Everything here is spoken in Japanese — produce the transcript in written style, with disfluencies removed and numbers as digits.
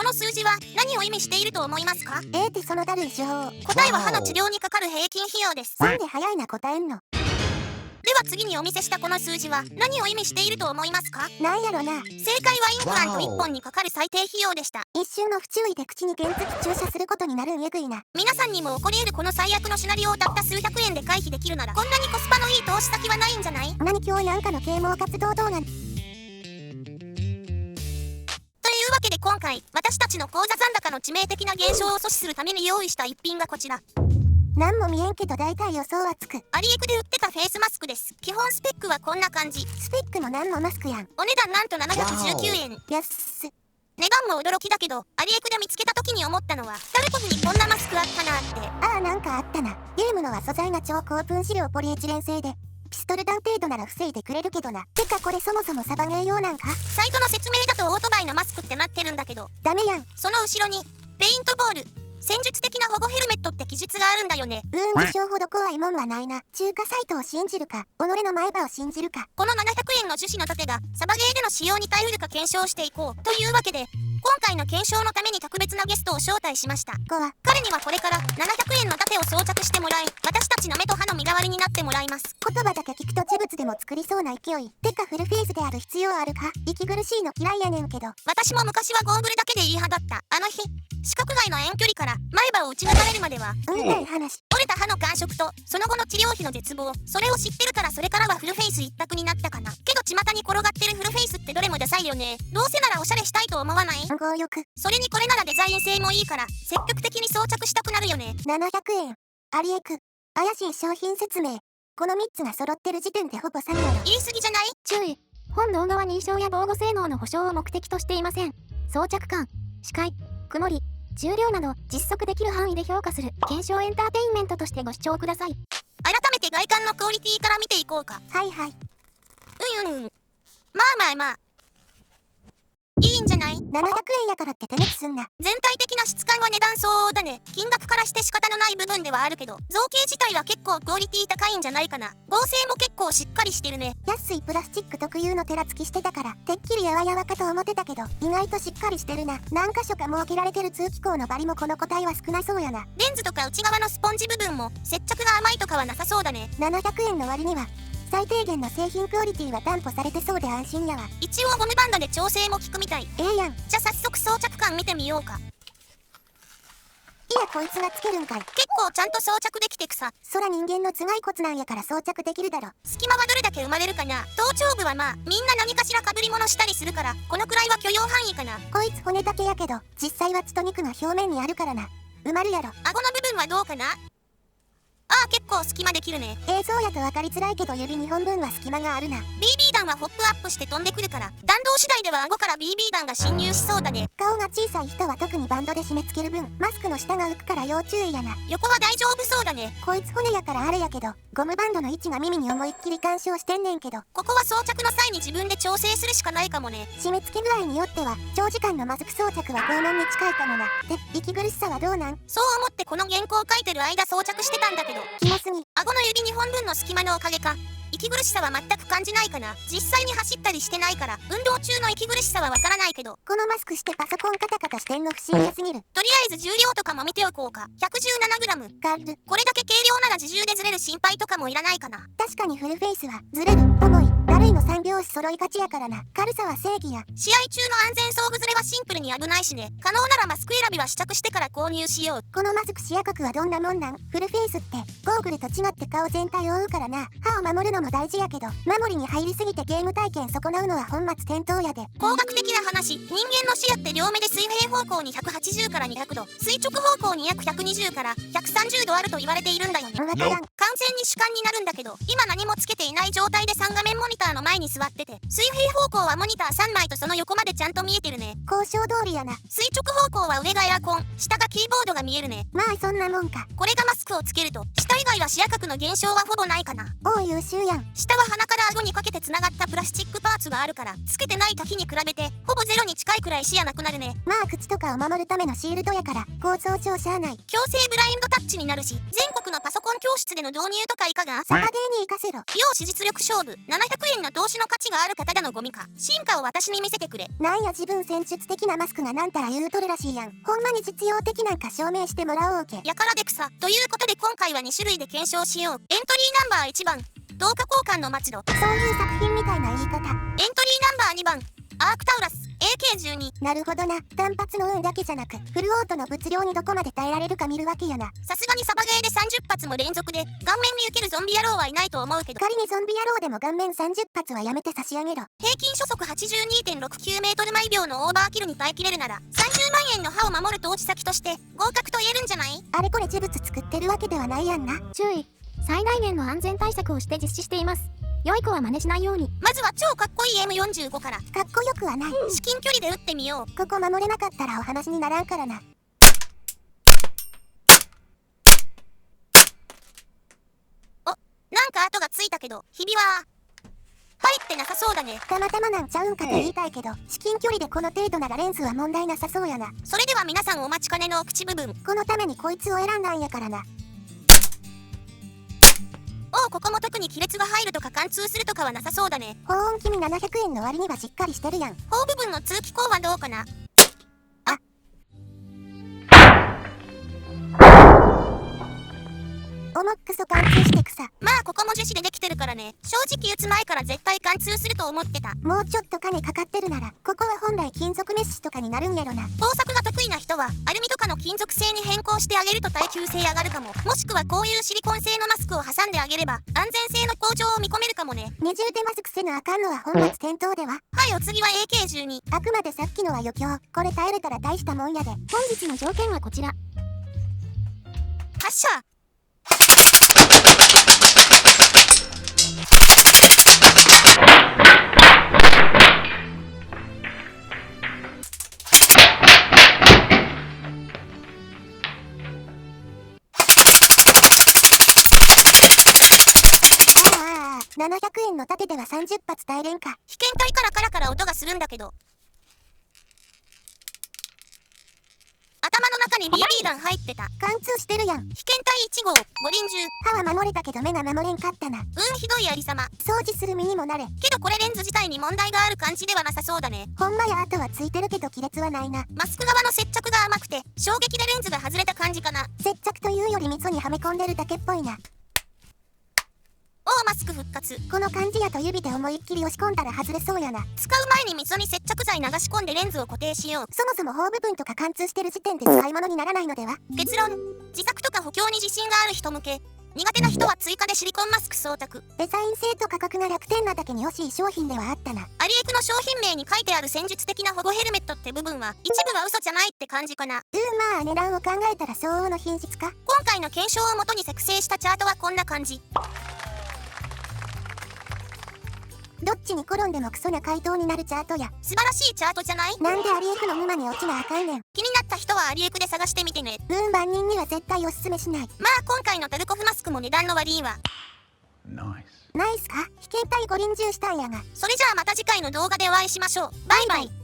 の数字は何を意味していると思いますか？ってそのだるい手法。答えは歯の治療にかかる平均費用です。なんで早いな答えんの。では次にお見せしたこの数字は何を意味していると思いますか？なんやろな。正解はインプラント1本にかかる最低費用でした。一瞬の不注意で口に原付注射することになるんえぐいな。皆さんにも起こり得るこの最悪のシナリオをたった数百円で回避できるならこんなにコスパのいい投資先はないんじゃない？何今日なんかの啓蒙活動動画。というわけで今回私たちの口座残高の致命的な現象を阻止するために用意した一品がこちら。なんも見えんけど大体予想はつく。アリエクで売ってたフェイスマスクです。基本スペックはこんな感じ。スペックもなんもマスクやん。お値段なんと719円。安っ。値段も驚きだけどアリエクで見つけた時に思ったのはタルコフにこんなマスクあったなって。ああなんかあったな。ゲームのは素材が超高分子量ポリエチレン製でピストル弾程度なら防いでくれるけどな。てかこれそもそもサバゲー用なんか？サイトの説明だとオートバイのマスクってなってるんだけどダメやん。その後ろにペイントボール戦術的な保護ヘルメットって記述があるんだよね。自称ほど怖いもんはないな。中華サイトを信じるか己の前歯を信じるか。この700円の樹脂の盾がサバゲーでの使用に耐えうるか検証していこうというわけで今回の検証のために特別なゲストを招待しました。彼にはこれから700円の盾を装着してもらい私たちの目と歯の身代わりになってもらいます。言葉だけ聞くと呪物でも作りそうな勢い。てかフルフェイスである必要あるか？息苦しいの嫌いやねんけど。私も昔はゴーグルだけでいい派だった。あの日視覚外の遠距離から前歯を打ち抜かれるまではうんない話。折れた歯の感触とその後の治療費の絶望、それを知ってるからそれからはフルフェイス一択になったかな。けど巷に転がってるフルフェイスってどれもダサいよね。どうせならおしゃれしたいと思わない？強欲。それにこれならデザイン性もいいから積極的に装着したくなるよね。700円アリエク怪しい商品説明。この3つが揃ってる時点でほぼ詐欺やろ。言い過ぎじゃない？注意。本動画は認証や防護性能の保証を目的としていません。装着感、視界、曇り、重量など実測できる範囲で評価する検証エンターテインメントとしてご視聴ください。改めて外観のクオリティから見ていこうか。はいはい。まあいいんじゃない？ 700円やからって手抜きすんな。全体的な質感は値段相応だね。金額からして仕方のない部分ではあるけど造形自体は結構クオリティ高いんじゃないかな。合成も結構しっかりしてるね。安いプラスチック特有のテラつきしてたからてっきりやわやわかと思ってたけど意外としっかりしてるな。何箇所か設けられてる通気口のバリもこの個体は少なそうやな。レンズとか内側のスポンジ部分も接着が甘いとかはなさそうだね。700円の割には最低限の製品クオリティは担保されてそうで安心やわ。一応ゴムバンドで調整も効くみたい。やん。じゃあ早速装着感見てみようか。いやこいつがつけるんかい。結構ちゃんと装着できてくさ。そら人間の頭蓋骨なんやから装着できるだろ。隙間はどれだけ生まれるかな。頭頂部はまあみんな何かしら被り物したりするからこのくらいは許容範囲かな。こいつ骨だけやけど実際は血と肉の表面にあるからな。埋まるやろ。顎の部分はどうかな。結構隙間できるね。映像やと分かりづらいけど指2本分は隙間があるな。 BB 弾はホップアップして飛んでくるから弾道次第では顎から BB 弾が侵入しそうだね。顔が小さい人は特にバンドで締め付ける分マスクの下が浮くから要注意やな。横は大丈夫そうだね。こいつ骨やからあれやけどゴムバンドの位置が耳に思いっきり干渉してんねんけどここは装着の際に自分で調整するしかないかもね。締め付け具合によっては長時間のマスク装着は拷問に近いかもな。で息苦しさはどうなん？そう思ってこの原稿書いてる間装着してたんだけどキモすぎ。顎の指2本分の隙間のおかげか息苦しさは全く感じないかな。実際に走ったりしてないから運動中の息苦しさはわからないけどこのマスクしてパソコンカタカタしてんの不審者すぎる。とりあえず重量とかも見ておこうか。 117g。 軽る。これだけ軽量なら自重でずれる心配とかもいらないかな。確かにフルフェイスはずれる重いだるいの3拍子揃いがちやからな。軽さは正義や。試合中の安全装具ずれはシンプルに危ないしね。可能ならマスク選びは試着してから購入しよう。このマスク視野角はどんなもんなん？フルフェイスってゴーグルと違って顔全体を覆うからな。歯を守るのも大事やけど守りに入りすぎてゲーム体験損なうのは本末転倒やで。工学的な話、人間の視野って両目で水平方向に180から200度垂直方向に約120から130度あると言われているんだよね。わからん。完全に主観になるんだけど今何もつけていない状態で3画面モニターの前に座ってて水平方向はモニター3枚とその横までちゃんと見えてるね。交渉通りやな。垂直方向は上がエアコン下がキーボードが見えるね。まあそんなもんか。これがマスクをつけると下以外は視野角の減少はほぼないかな。優秀やん。下は鼻から顎にかけてつながったプラスチックパーツがあるからつけてない時に比べてほぼゼロに近いくらい視野なくなるね。まあ口とかを守るためのシールドやから構造上しゃあない。強制ブラインドタッチになるし全国のパソコン教室での導入とかいかが？サバゲーに活かせろ。容姿実力勝負。700円の投資の価値があるかただのゴミか。進化を私に見せてくれ。なんや自分戦術的なマスクがなんたら言うとるらしいやん。ほんまに実用的なんか証明してもらおうけ。やからで草。ということで今回は2種類で検証しよう。エントリーナンバー1番、同化交換の末路。そういう作品みたいな言い方。エントリーナンバー2番、アークタウラス AK12。なるほどな。単発の運だけじゃなく、フルオートの物量にどこまで耐えられるか見るわけやな。さすがにサバゲーで30発も連続で顔面に受けるゾンビ野郎はいないと思うけど、仮にゾンビ野郎でも顔面30発はやめて差し上げろ。平均初速 82.69 メートル毎秒のオーバーキルに耐えきれるなら30万円の歯を守る投資先として合格と言えるんじゃない？あれこれ呪物作ってるわけではないやんな。注意。最大限の安全対策をして実施しています。良い子は真似しないように。まずは超かっこいい M45 からかっこよくはない。至近距離で撃ってみよう。ここ守れなかったらお話にならんからな。なんか跡がついたけど、ひびは入ってなさそうだね。たまたまなんちゃうんかと言いたいけど、至近距離でこの程度ならレンズは問題なさそうやな。それでは皆さんお待ちかねの口部分。このためにこいつを選んだんやからな。おお、ここも特に亀裂が入るとか貫通するとかはなさそうだね。保温器に700円の割にはしっかりしてるやん。砲部分の通気口はどうかな。重っくそ貫通してくさ。まあここも樹脂でできてるからね。正直打つ前から絶対貫通すると思ってた。もうちょっと金かかってるなら、ここは本来金属メッシュとかになるんやろな。工作が得意な人はアルミとかの金属製に変更してあげると耐久性上がるかも。もしくはこういうシリコン製のマスクを挟んであげれば安全性の向上を見込めるかもね。二重でマスクせなあかんのは本末転倒では。はい、お次は AK12。あくまでさっきのは余興。これ耐えれたら大したもんやで。本日の条件はこちら。発射。700円の盾では30発耐えれんか。被験体からカラカラ音がするんだけど。頭の中に BB 弾入ってた。貫通してるやん。被験体1号、五輪銃。歯は守れたけど目が守れんかったな。ひどいありさま。掃除する身にもなれ。けどこれレンズ自体に問題がある感じではなさそうだね。ほんまや跡はついてるけど亀裂はないな。マスク側の接着が甘くて衝撃でレンズが外れた感じかな。接着というより溝にはめ込んでるだけっぽいな。おお、マスク復活。この感じやと指で思いっきり押し込んだら外れそうやな。使う前に溝に接着剤流し込んでレンズを固定しよう。そもそも頬部分とか貫通してる時点で使い物にならないのでは。結論、自作とか補強に自信がある人向け。苦手な人は追加でシリコンマスク装着。デザイン性と価格が楽天なだけに惜しい商品ではあったな。アリエクの商品名に書いてある戦術的な保護ヘルメットって部分は一部は嘘じゃないって感じかな。まあ値段を考えたら相応の品質か。今回の検証をもとに作成したチャートはこんな感じ。どっちに転んでもクソな回答になるチャートや。素晴らしいチャートじゃない？なんでアリエクの沼に落ちなあかんねん。気になった人はアリエクで探してみてね。万人には絶対おすすめしない。まあ今回のタルコフマスクも値段の割りはナイスか。被験体五輪銃したんやが。それじゃあまた次回の動画でお会いしましょう。バイバイ。